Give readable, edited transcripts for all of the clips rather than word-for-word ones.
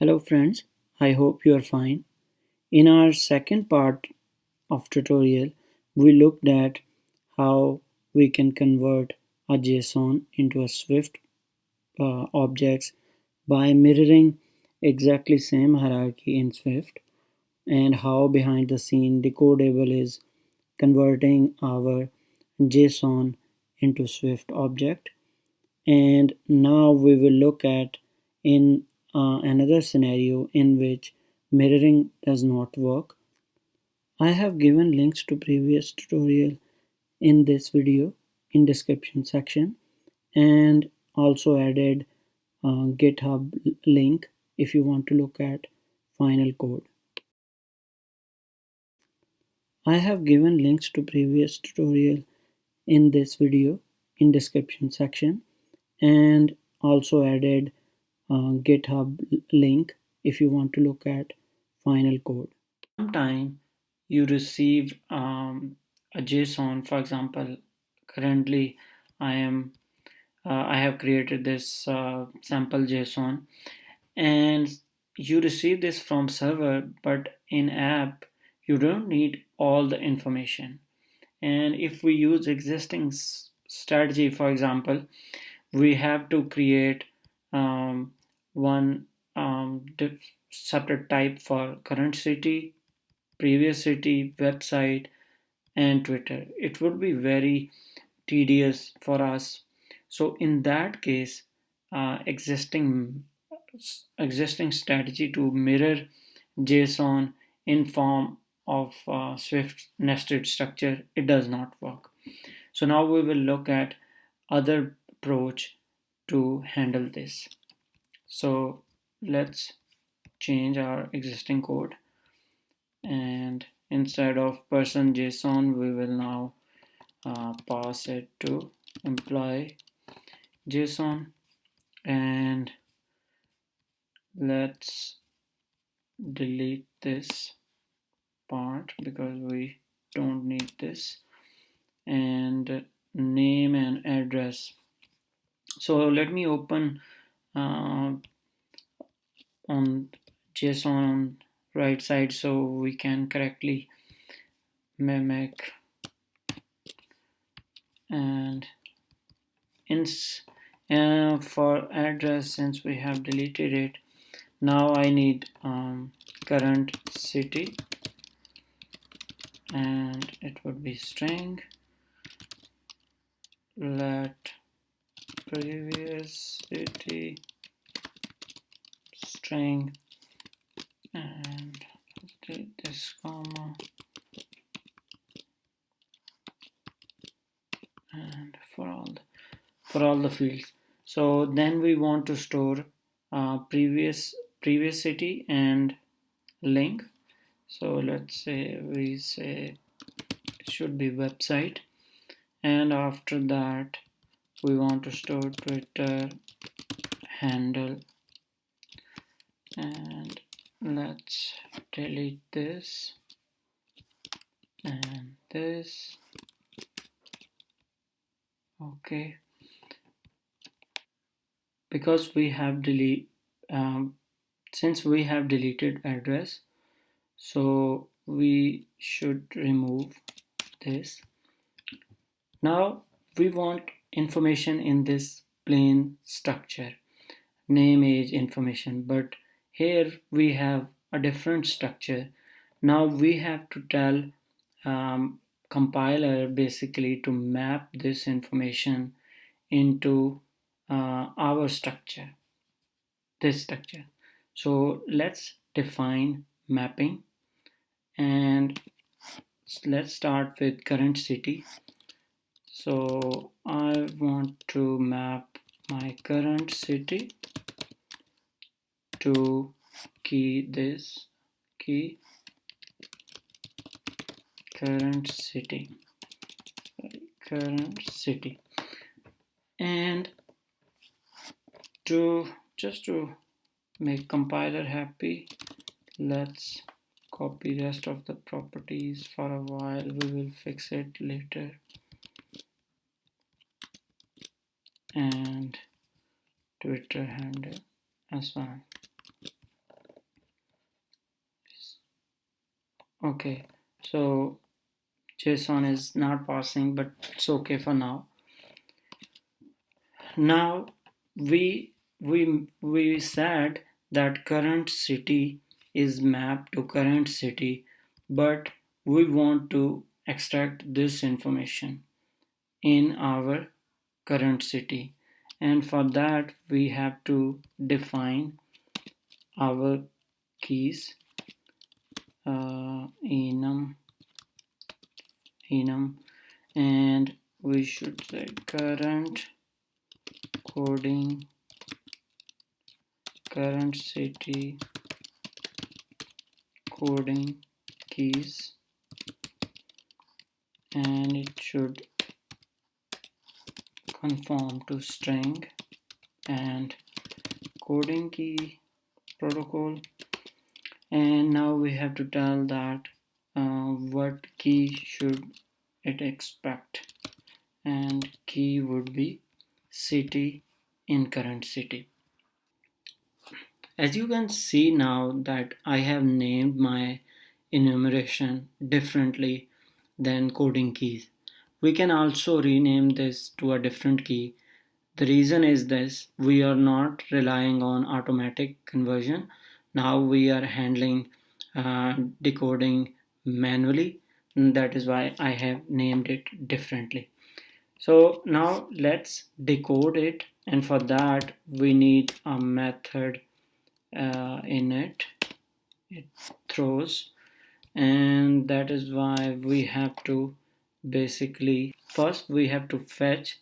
Hello friends, I hope you are fine. In our second part of tutorial, we looked at how we can convert a JSON into a Swift objects by mirroring exactly same hierarchy in Swift, and how behind the scene decodable is converting our JSON into Swift object. And now we will look at in another scenario in which mirroring does not work. I have given links to previous tutorial in this video in description section, and also added GitHub link if you want to look at final code. I have given links to previous tutorial in this video in description section, and also added GitHub link if you want to look at final code. Sometime you receive a JSON. For example, currently I have created this sample JSON, and you receive this from server, but in app you don't need all the information. And if we use existing strategy, for example, we have to create one separate type for current city, previous city, website, and Twitter. It would be very tedious for us. So in that case, existing strategy to mirror JSON in form of Swift nested structure, it does not work. So now we will look at other approach to handle this. So let's change our existing code, and instead of person JSON we will now pass it to employee JSON, and let's delete this part because we don't need this, and name and address. So let me open on JSON on right side so we can correctly mimic. And for address, since we have deleted it, now I need current city, and it would be string. Let previous city string, and delete this comma, and for all the fields. So then we want to store previous city and link. So let's say we say it should be website, and after that we want to store Twitter handle, and let's delete this and this. Okay, because we have since we have deleted address, so we should remove this. Now we want information in this plain structure, name, age, information, but here we have a different structure. Now we have to tell compiler basically to map this information into our structure, this structure. So let's define mapping, and let's start with current city. So I want to map my current city to this key current city, and just to make compiler happy, let's copy rest of the properties for a while. We will fix it later. And Twitter handle as well. Okay, so JSON is not parsing, but it's okay for now. Now we said that current city is mapped to current city, but we want to extract this information in our current city, and for that we have to define our keys, enum, and we should say current coding, current city coding keys, and it should conform to string and coding key protocol. And now we have to tell that what key should it expect, and key would be city in current city. As you can see now that I have named my enumeration differently than coding keys. We can also rename this to a different key. The reason is this: we are not relying on automatic conversion. Now we are handling decoding manually. That is why I have named it differently. So now let's decode it, and for that we need a method in it throws, and that is why we have to basically first we have to fetch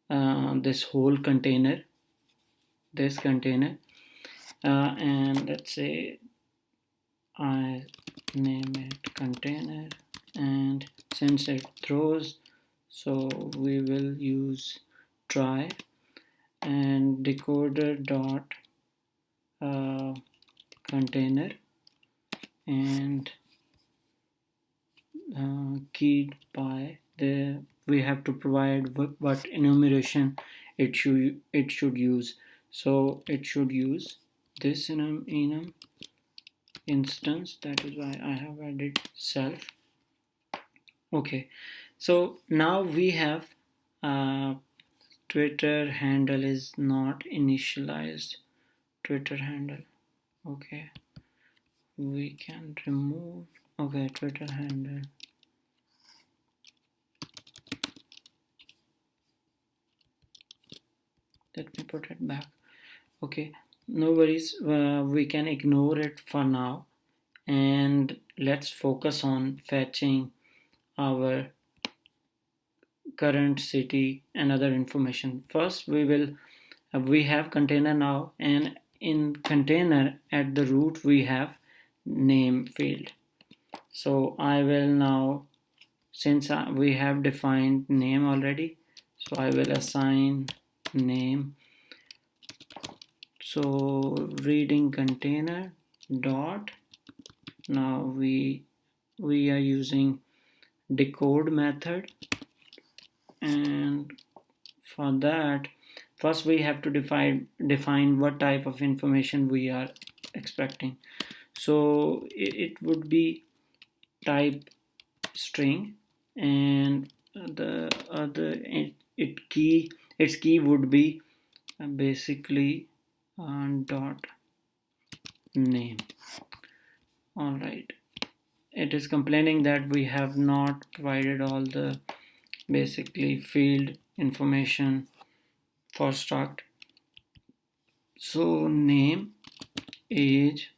this whole container, this container, and let's say I name it container, and since it throws, so we will use try and decoder dot container, and keyed by the we have to provide what enumeration it should use. So it should use this enum instance. That is why I have added self. Okay, so now we have Twitter handle is not initialized. Twitter handle. Okay, we can remove. Okay, Twitter handle. Let me put it back. Okay, no worries, we can ignore it for now, and let's focus on fetching our current city and other information. First we have container now, and in container at the root we have name field. So I will now, since we have defined name already, so I will assign name. So reading container dot, now we are using decode method, and for that first we have to define what type of information we are expecting. So it would be type string, and the other its key would be basically dot name. All right, it is complaining that we have not provided all the basically field information for struct. So name, age,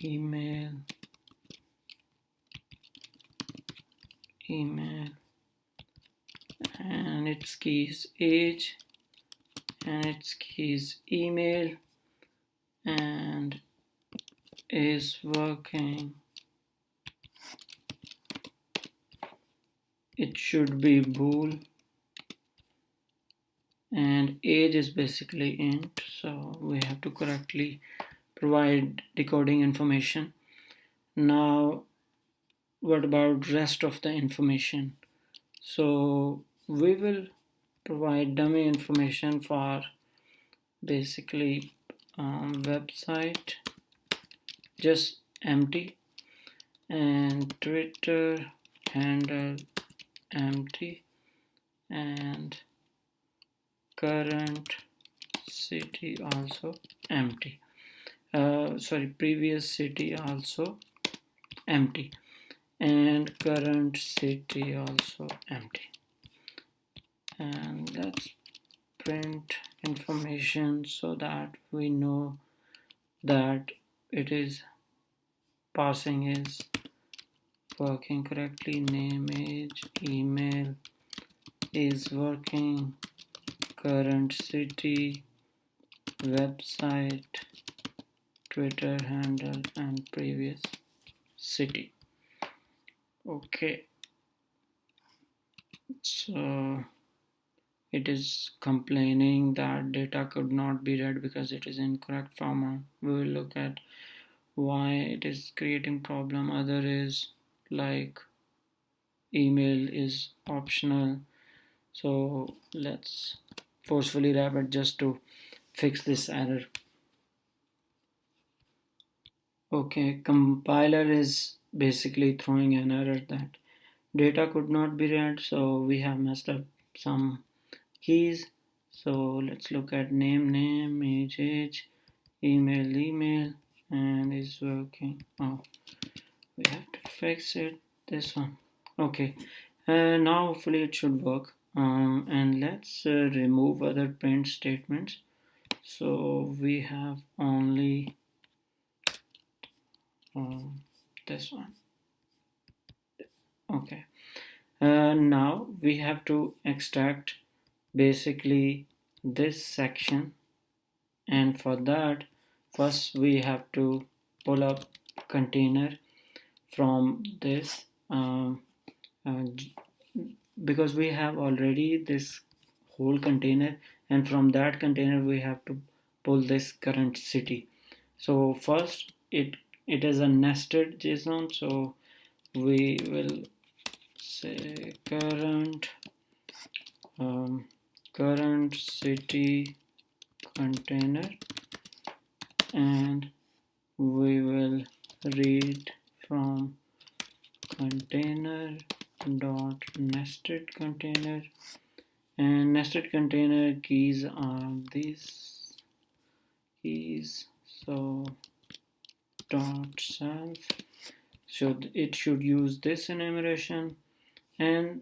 email, and its keys age, and its keys email, and is working. It should be bool, and age is basically int, so we have to correctly provide decoding information. Now what about rest of the information? So we will provide dummy information for basically website just empty, and Twitter handle empty, and current city also empty. Sorry, previous city also empty, and current city also empty. And let's print information so that we know that it is parsing is working correctly. Name, age, email is working, current city, website, Twitter handle, and previous city. Okay, so it is complaining that data could not be read because it is incorrect format. We will look at why it is creating problem. Other is like email is optional, so let's forcefully wrap it just to fix this error. Okay, compiler is basically throwing an error that data could not be read, so we have messed up some keys. So let's look at name, age, email, and is working. Oh, we have to fix it. This one. Okay, now hopefully it should work. And let's remove other print statements. So we have only this one. Okay. Now we have to extract basically this section, and for that first we have to pull up container from this uh, because we have already this whole container, and from that container we have to pull this current city. So first it is a nested JSON, so we will say current city container, and we will read from container dot nested container, and nested container keys are these keys. So dot self, so it should use this enumeration, and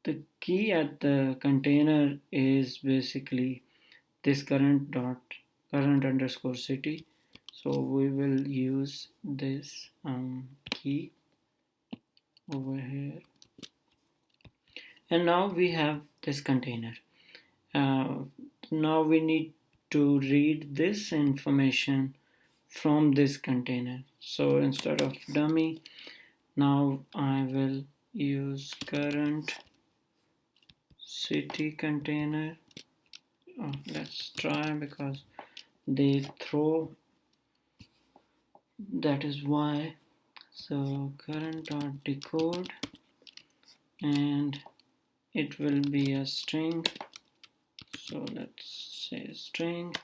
the key at the container is basically this current underscore city. So we will use this key over here, and now we have this container. Now we need to read this information from this container. So instead of dummy, now I will use current city container. Let's try because they throw, that is why. So current dot decode, and it will be a string. So let's say string,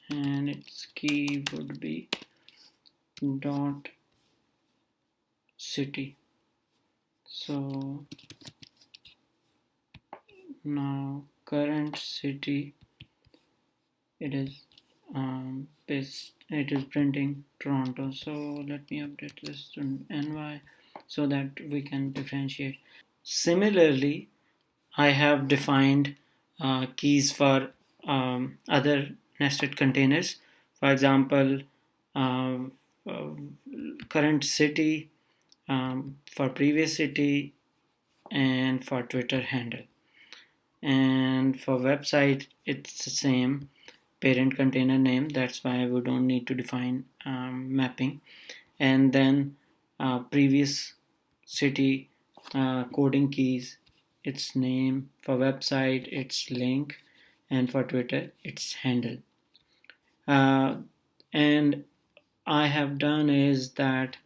and its key would be dot city. So now current city, it is it is printing Toronto. So let me update this to NY so that we can differentiate. Similarly, I have defined keys for other nested containers. For example, uh, uh, current city, for previous city, and for Twitter handle. And for website, it's the same parent container name. That's why we don't need to define mapping. And then previous city coding keys, its name. For website, its link, and for Twitter, its handle. And I have done is that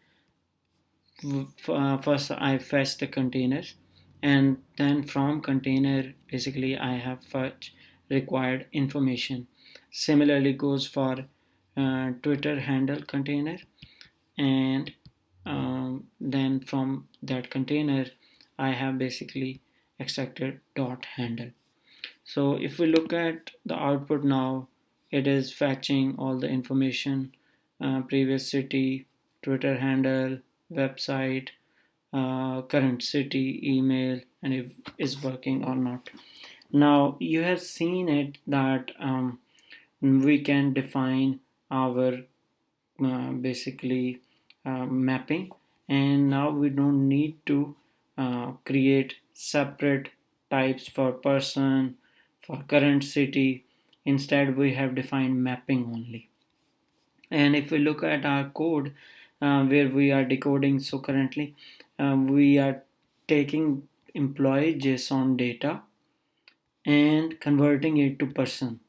first I fetch the containers, and then from container basically I have fetch required information. Similarly goes for Twitter handle container, and then from that container I have basically extracted dot handle. So if we look at the output now, it is fetching all the information, previous city, Twitter handle, website, current city, email, and if it's working or not. Now you have seen it that we can define our basically mapping, and now we don't need to create separate types for person, for current city. Instead we have defined mapping only. And if we look at our code where we are decoding, so currently we are taking employee JSON data and converting it to person.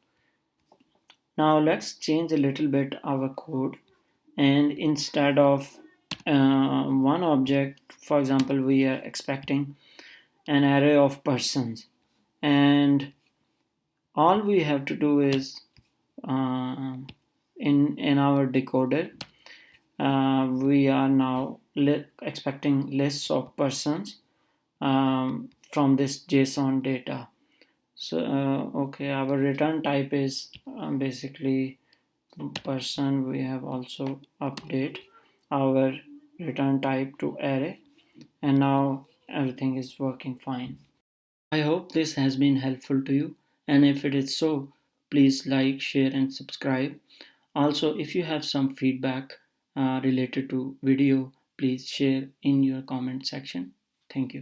Now let's change a little bit our code, and instead of one object, for example, we are expecting an array of persons, and all we have to do is uh, in our decoder we are now expecting lists of persons from this JSON data. So okay, our return type is basically person. We have also update our return type to array, and now everything is working fine. I hope this has been helpful to you, and if it is so, please like, share, and subscribe. Also, if you have some feedback related to video, please share in your comment section. Thank you.